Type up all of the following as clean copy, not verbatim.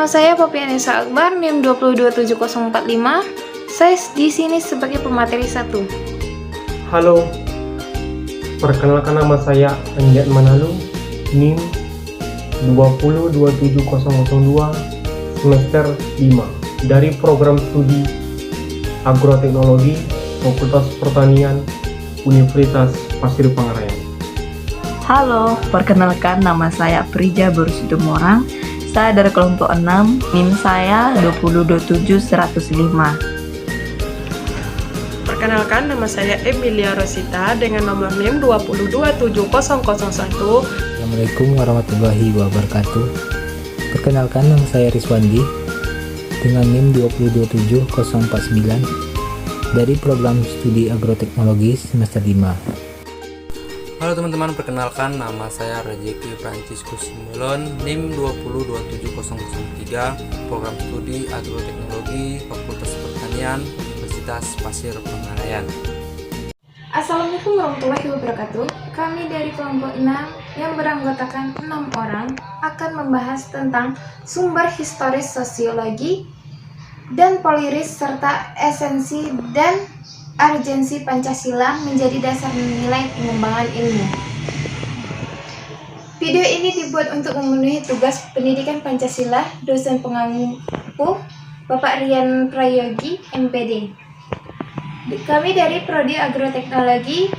Nama saya Popianisa Akbar, NIM 2027045. Saya di sini sebagai pemateri 1. Halo, perkenalkan nama saya Anjat Manalu, NIM 2027002, semester 5, dari program studi Agroteknologi, Fakultas Pertanian, Universitas Pasir Pangarayan. Halo, perkenalkan nama saya Prija Borsudomorang. Saya dari kelompok 6, NIM saya 2027105. Perkenalkan, nama saya Emilia Rosita dengan nomor NIM 2027001. Assalamualaikum warahmatullahi wabarakatuh. Perkenalkan, nama saya Rizwandi dengan NIM 2027049 dari program studi Agroteknologi semester 5. Halo teman-teman, perkenalkan nama saya Rezeki Franciscus Simulon, NIM 2027003, program studi Agroteknologi, Fakultas Pertanian, Universitas Pasir Pangarayan. Assalamualaikum warahmatullahi wabarakatuh. Kami dari kelompok 6 yang beranggotakan 6 orang akan membahas tentang sumber historis sosiologi dan poliris serta esensi dan urgensi Pancasila menjadi dasar nilai pengembangan ilmu. Video ini dibuat untuk memenuhi tugas pendidikan Pancasila dosen pengampu Bapak Rian Prayogi, MPD. Kami dari Prodi Agroteknologi,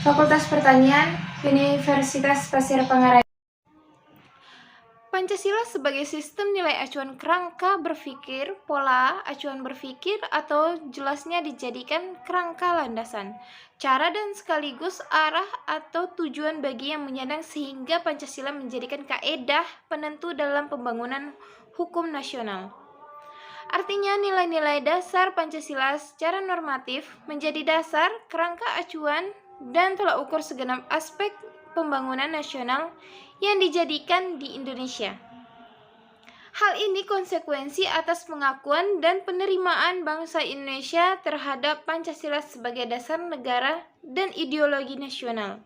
Fakultas Pertanian, Universitas Pasir Pangarayan. Pancasila sebagai sistem nilai acuan kerangka berpikir, pola acuan berpikir atau jelasnya dijadikan kerangka landasan, cara dan sekaligus arah atau tujuan bagi yang menyandang sehingga Pancasila menjadikan kaedah penentu dalam pembangunan hukum nasional. Artinya nilai-nilai dasar Pancasila secara normatif menjadi dasar, kerangka acuan, dan tolak ukur segenap aspek pembangunan nasional yang dijadikan di Indonesia. Hal ini konsekuensi atas pengakuan dan penerimaan bangsa Indonesia terhadap Pancasila sebagai dasar negara dan ideologi nasional.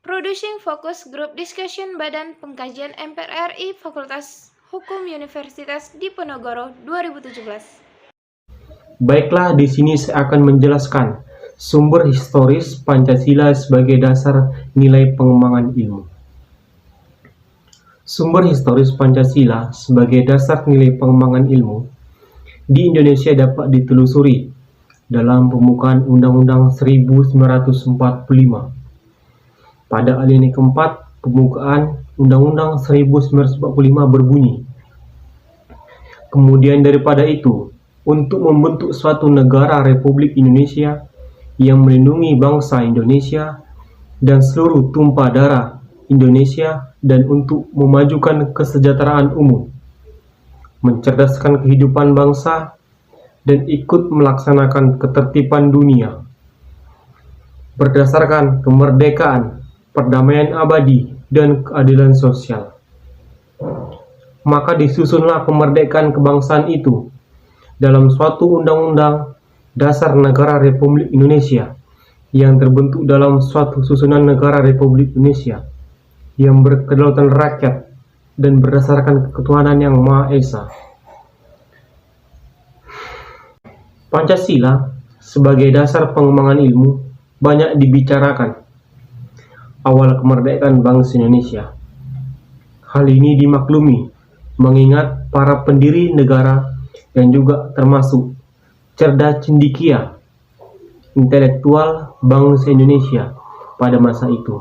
Producing Focus Group Discussion Badan Pengkajian MPR RI Fakultas Hukum Universitas Diponegoro 2017. Baiklah, di sini saya akan menjelaskan sumber historis Pancasila sebagai dasar nilai pengembangan ilmu. Sumber historis Pancasila sebagai dasar nilai pengembangan ilmu di Indonesia dapat ditelusuri dalam pembukaan Undang-Undang 1945. Pada alinea keempat, pembukaan Undang-Undang 1945 berbunyi, kemudian daripada itu, untuk membentuk suatu negara Republik Indonesia yang melindungi bangsa Indonesia dan seluruh tumpah darah Indonesia dan untuk memajukan kesejahteraan umum, mencerdaskan kehidupan bangsa, dan ikut melaksanakan ketertiban dunia berdasarkan kemerdekaan, perdamaian abadi, dan keadilan sosial. Maka disusunlah kemerdekaan kebangsaan itu dalam suatu undang-undang dasar negara Republik Indonesia yang terbentuk dalam suatu susunan negara Republik Indonesia yang berkedaulatan rakyat dan berdasarkan ketuhanan yang Maha Esa. Pancasila sebagai dasar pengembangan ilmu banyak dibicarakan awal kemerdekaan bangsa Indonesia. Hal ini dimaklumi mengingat para pendiri negara yang juga termasuk cerdas cendekia intelektual bangsa Indonesia pada masa itu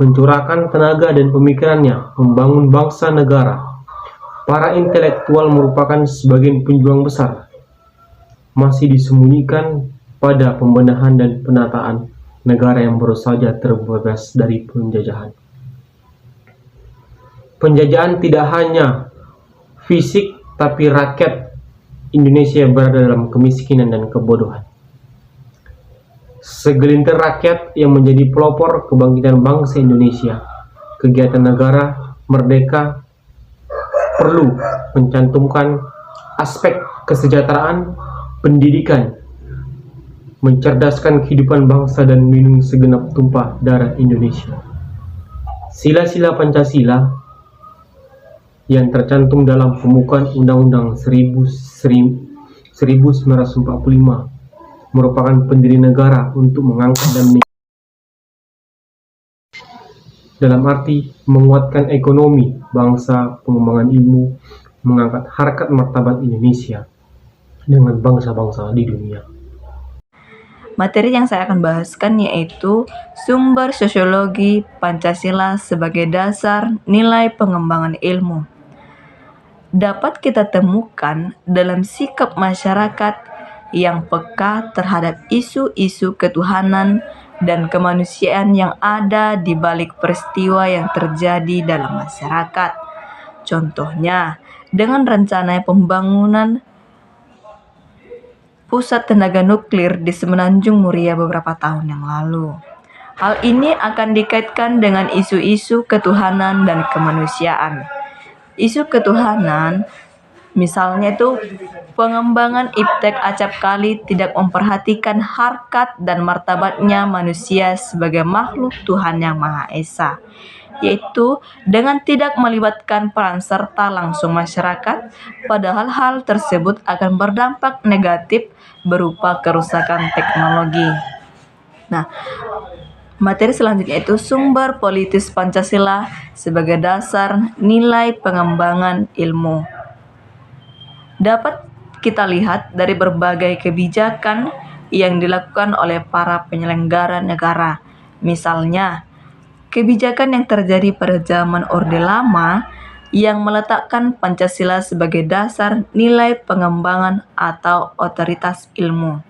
mencurahkan tenaga dan pemikirannya membangun bangsa negara. Para intelektual merupakan sebagian pejuang besar, masih disembunyikan pada pembenahan dan penataan negara yang baru saja terbebas dari penjajahan. Penjajahan tidak hanya fisik, tapi rakyat Indonesia berada dalam kemiskinan dan kebodohan. Segelintir rakyat yang menjadi pelopor kebangkitan bangsa Indonesia, kegiatan negara merdeka perlu mencantumkan aspek kesejahteraan, pendidikan, mencerdaskan kehidupan bangsa dan melindungi segenap tumpah darah Indonesia. Sila-sila Pancasila yang tercantum dalam pembukaan Undang-Undang 1945 merupakan pendiri negara untuk mengangkat dan dalam arti menguatkan ekonomi bangsa, pengembangan ilmu, mengangkat harkat martabat Indonesia dengan bangsa-bangsa di dunia. Materi yang saya akan bahaskan yaitu sumber sosiologi Pancasila sebagai dasar nilai pengembangan ilmu. Dapat kita temukan dalam sikap masyarakat yang peka terhadap isu-isu ketuhanan dan kemanusiaan yang ada di balik peristiwa yang terjadi dalam masyarakat. Contohnya, dengan rencana pembangunan pusat tenaga nuklir di Semenanjung Muria beberapa tahun yang lalu. Hal ini akan dikaitkan dengan isu-isu ketuhanan dan kemanusiaan. Isu ketuhanan, misalnya itu pengembangan iptek acapkali tidak memperhatikan harkat dan martabatnya manusia sebagai makhluk Tuhan Yang Maha Esa, yaitu dengan tidak melibatkan peran serta langsung masyarakat, padahal hal tersebut akan berdampak negatif berupa kerusakan teknologi. Nah, materi selanjutnya itu sumber politis Pancasila sebagai dasar nilai pengembangan ilmu. Dapat kita lihat dari berbagai kebijakan yang dilakukan oleh para penyelenggara negara. Misalnya, kebijakan yang terjadi pada zaman Orde Lama yang meletakkan Pancasila sebagai dasar nilai pengembangan atau otoritas ilmu.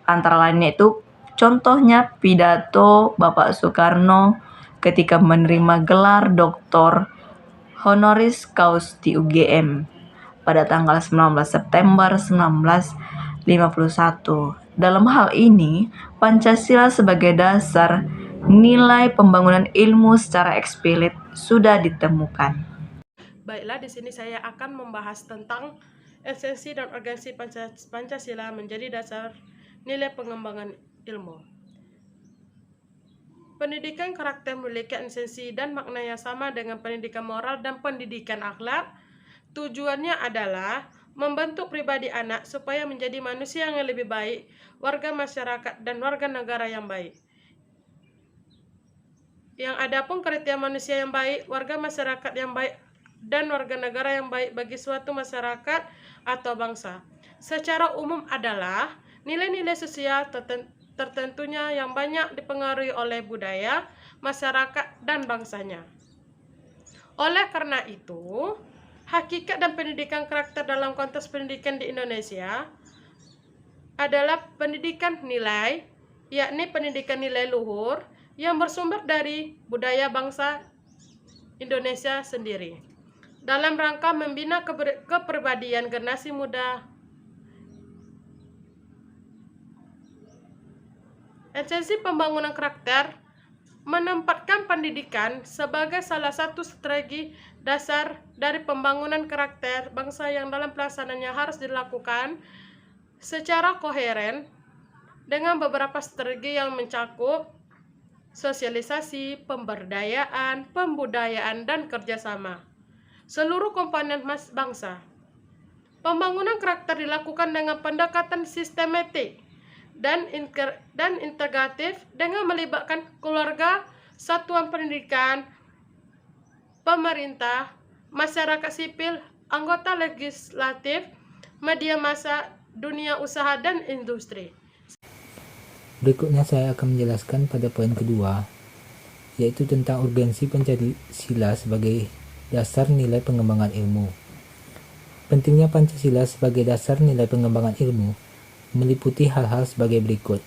Antara lainnya itu contohnya pidato Bapak Soekarno ketika menerima gelar Doktor Honoris Causa di UGM pada tanggal 19 September 1951. Dalam hal ini, Pancasila sebagai dasar nilai pembangunan ilmu secara eksplisit sudah ditemukan. Baiklah, di sini saya akan membahas tentang esensi dan urgensi Pancasila menjadi dasar nilai pengembangan ilmu. Pendidikan karakter memiliki esensi dan makna yang sama dengan pendidikan moral dan pendidikan akhlak. Tujuannya adalah membentuk pribadi anak supaya menjadi manusia yang lebih baik, warga masyarakat dan warga negara yang baik. Yang adapun kriteria manusia yang baik, warga masyarakat yang baik, dan warga negara yang baik bagi suatu masyarakat atau bangsa secara umum adalah nilai-nilai sosial tertentunya yang banyak dipengaruhi oleh budaya, masyarakat, dan bangsanya. Oleh karena itu, hakikat dan pendidikan karakter dalam konteks pendidikan di Indonesia adalah pendidikan nilai, yakni pendidikan nilai luhur yang bersumber dari budaya bangsa Indonesia sendiri, dalam rangka membina kepribadian generasi muda. Esensi pembangunan karakter menempatkan pendidikan sebagai salah satu strategi dasar dari pembangunan karakter bangsa yang dalam pelaksanaannya harus dilakukan secara koheren dengan beberapa strategi yang mencakup sosialisasi, pemberdayaan, pembudayaan, dan kerjasama seluruh komponen bangsa. Pembangunan karakter dilakukan dengan pendekatan sistematik dan integratif dengan melibatkan keluarga, satuan pendidikan, pemerintah, masyarakat sipil, anggota legislatif, media massa, dunia usaha, dan industri. Berikutnya saya akan menjelaskan pada poin kedua, yaitu tentang urgensi Pancasila sebagai dasar nilai pengembangan ilmu. Pentingnya Pancasila sebagai dasar nilai pengembangan ilmu meliputi hal-hal sebagai berikut.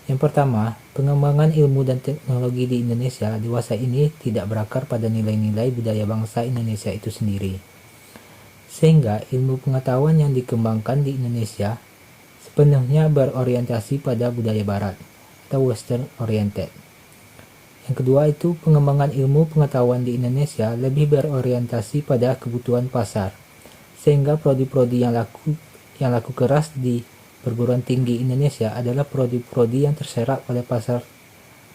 Yang pertama, pengembangan ilmu dan teknologi di Indonesia dewasa ini tidak berakar pada nilai-nilai budaya bangsa Indonesia itu sendiri. Sehingga ilmu pengetahuan yang dikembangkan di Indonesia sepenuhnya berorientasi pada budaya barat atau western oriented. Yang kedua itu pengembangan ilmu pengetahuan di Indonesia lebih berorientasi pada kebutuhan pasar, sehingga prodi-prodi yang laku keras di perguruan tinggi Indonesia adalah prodi-prodi yang terserap pada pasar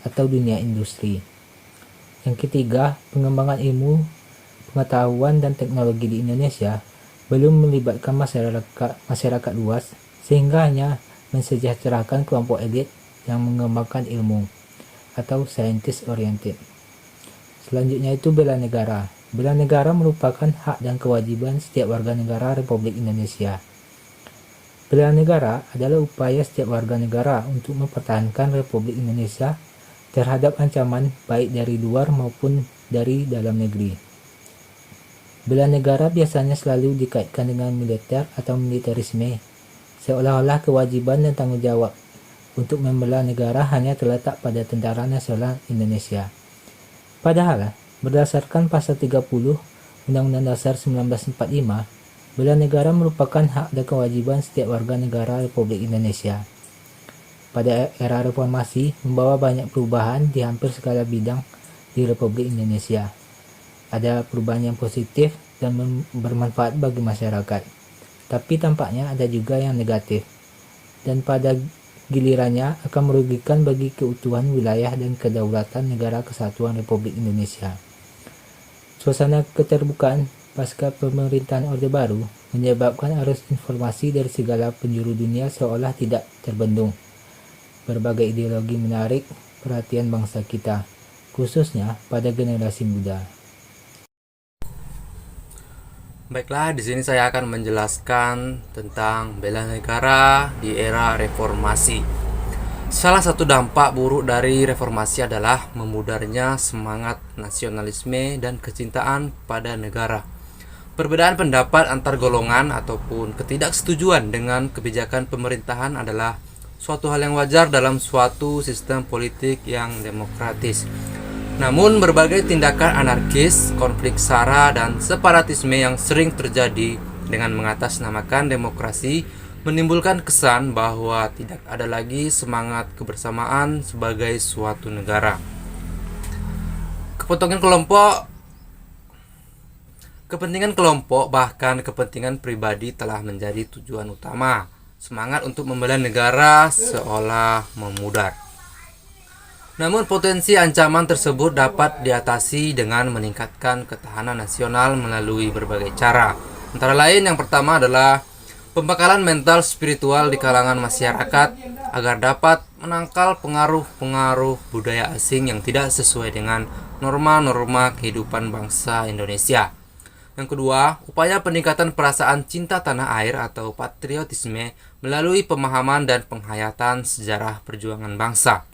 atau dunia industri. Yang ketiga, pengembangan ilmu pengetahuan dan teknologi di Indonesia belum melibatkan masyarakat luas, sehingga hanya mensejahterakan kelompok elit yang mengembangkan ilmu atau scientist oriented. Selanjutnya itu bela negara. Bela negara merupakan hak dan kewajiban setiap warga negara Republik Indonesia. Bela negara adalah upaya setiap warga negara untuk mempertahankan Republik Indonesia terhadap ancaman baik dari luar maupun dari dalam negeri. Bela negara biasanya selalu dikaitkan dengan militer atau militerisme, seolah-olah kewajiban dan tanggung jawab untuk membela negara hanya terletak pada Tentara Nasional Indonesia. Padahal, berdasarkan pasal 30 Undang-Undang Dasar 1945, bela negara merupakan hak dan kewajiban setiap warga negara Republik Indonesia. Pada era reformasi, membawa banyak perubahan di hampir segala bidang di Republik Indonesia. Ada perubahan yang positif dan bermanfaat bagi masyarakat, tapi tampaknya ada juga yang negatif, dan pada gilirannya akan merugikan bagi keutuhan wilayah dan kedaulatan Negara Kesatuan Republik Indonesia. Suasana keterbukaan pasca pemerintahan Orde Baru menyebabkan arus informasi dari segala penjuru dunia seolah tidak terbendung. Berbagai ideologi menarik perhatian bangsa kita, khususnya pada generasi muda. Baiklah, di sini saya akan menjelaskan tentang bela negara di era reformasi. Salah satu dampak buruk dari reformasi adalah memudarnya semangat nasionalisme dan kecintaan pada negara. Perbedaan pendapat antar golongan ataupun ketidaksetujuan dengan kebijakan pemerintahan adalah suatu hal yang wajar dalam suatu sistem politik yang demokratis. Namun berbagai tindakan anarkis, konflik SARA, dan separatisme yang sering terjadi dengan mengatasnamakan demokrasi menimbulkan kesan bahwa tidak ada lagi semangat kebersamaan sebagai suatu negara. Kepentingan kelompok bahkan kepentingan pribadi telah menjadi tujuan utama. Semangat untuk membela negara seolah memudar. Namun potensi ancaman tersebut dapat diatasi dengan meningkatkan ketahanan nasional melalui berbagai cara. Antara lain yang pertama adalah pembekalan mental spiritual di kalangan masyarakat agar dapat menangkal pengaruh-pengaruh budaya asing yang tidak sesuai dengan norma-norma kehidupan bangsa Indonesia. Yang kedua, upaya peningkatan perasaan cinta tanah air atau patriotisme melalui pemahaman dan penghayatan sejarah perjuangan bangsa.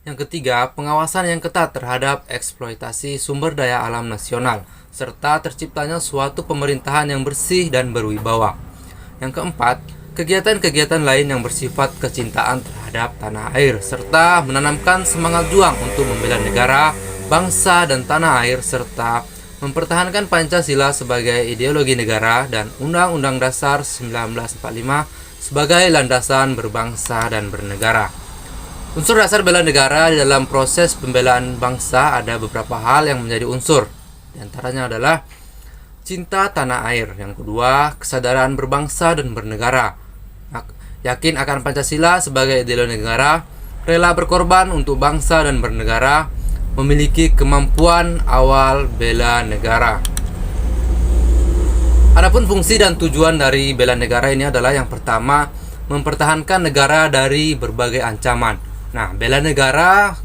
Yang ketiga, pengawasan yang ketat terhadap eksploitasi sumber daya alam nasional, serta terciptanya suatu pemerintahan yang bersih dan berwibawa. Yang keempat, kegiatan-kegiatan lain yang bersifat kecintaan terhadap tanah air, serta menanamkan semangat juang untuk membela negara, bangsa, dan tanah air, serta mempertahankan Pancasila sebagai ideologi negara dan Undang-Undang Dasar 1945 sebagai landasan berbangsa dan bernegara. Unsur dasar bela negara di dalam proses pembelaan bangsa ada beberapa hal yang menjadi unsur. Di antaranya adalah cinta tanah air. Yang kedua, kesadaran berbangsa dan bernegara. Yakin akan Pancasila sebagai ideologi negara, rela berkorban untuk bangsa dan bernegara, memiliki kemampuan awal bela negara. Adapun fungsi dan tujuan dari bela negara ini adalah yang pertama, mempertahankan negara dari berbagai ancaman. Nah, bela negara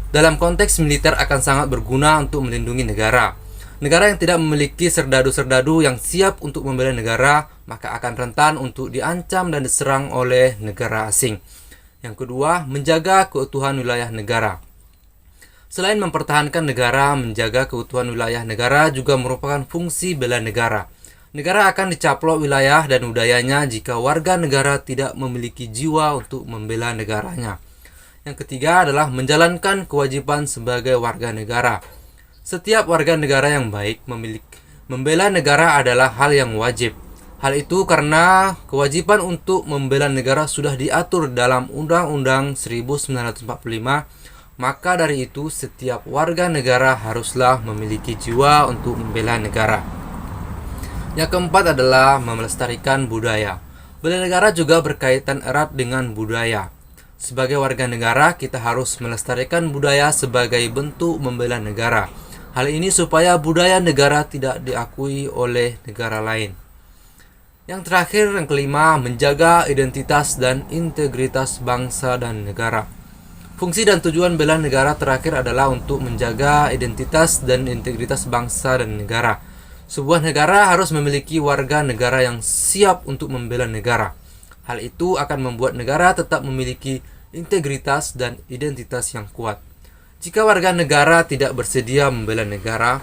dalam konteks militer akan sangat berguna untuk melindungi negara. Negara yang tidak memiliki serdadu-serdadu yang siap untuk membela negara, maka akan rentan untuk diancam dan diserang oleh negara asing. Yang kedua, menjaga keutuhan wilayah negara. Selain mempertahankan negara, menjaga keutuhan wilayah negara juga merupakan fungsi bela negara. Negara akan dicaplok wilayah dan budayanya jika warga negara tidak memiliki jiwa untuk membela negaranya. Yang ketiga adalah menjalankan kewajiban sebagai warga negara. Setiap warga negara yang baik membela negara adalah hal yang wajib. Hal itu karena kewajiban untuk membela negara sudah diatur dalam Undang-Undang 1945. Maka dari itu setiap warga negara haruslah memiliki jiwa untuk membela negara. Yang keempat adalah melestarikan budaya. Bela negara juga berkaitan erat dengan budaya. Sebagai warga negara, kita harus melestarikan budaya sebagai bentuk membela negara. Hal ini supaya budaya negara tidak diakui oleh negara lain. Yang terakhir, yang kelima, menjaga identitas dan integritas bangsa dan negara. Fungsi dan tujuan bela negara terakhir adalah untuk menjaga identitas dan integritas bangsa dan negara. Sebuah negara harus memiliki warga negara yang siap untuk membela negara. Hal itu akan membuat negara tetap memiliki integritas dan identitas yang kuat. Jika warga negara tidak bersedia membela negara,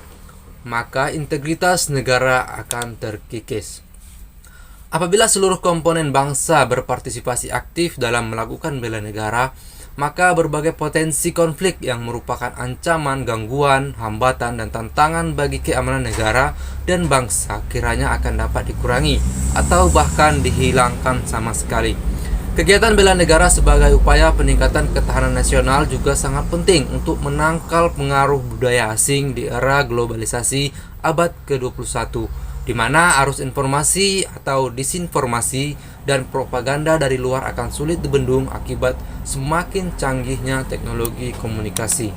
maka integritas negara akan terkikis. Apabila seluruh komponen bangsa berpartisipasi aktif dalam melakukan bela negara, maka berbagai potensi konflik yang merupakan ancaman, gangguan, hambatan, dan tantangan bagi keamanan negara dan bangsa kiranya akan dapat dikurangi atau bahkan dihilangkan sama sekali. Kegiatan bela negara sebagai upaya peningkatan ketahanan nasional juga sangat penting untuk menangkal pengaruh budaya asing di era globalisasi abad ke-21, di mana arus informasi atau disinformasi dan propaganda dari luar akan sulit dibendung akibat semakin canggihnya teknologi komunikasi.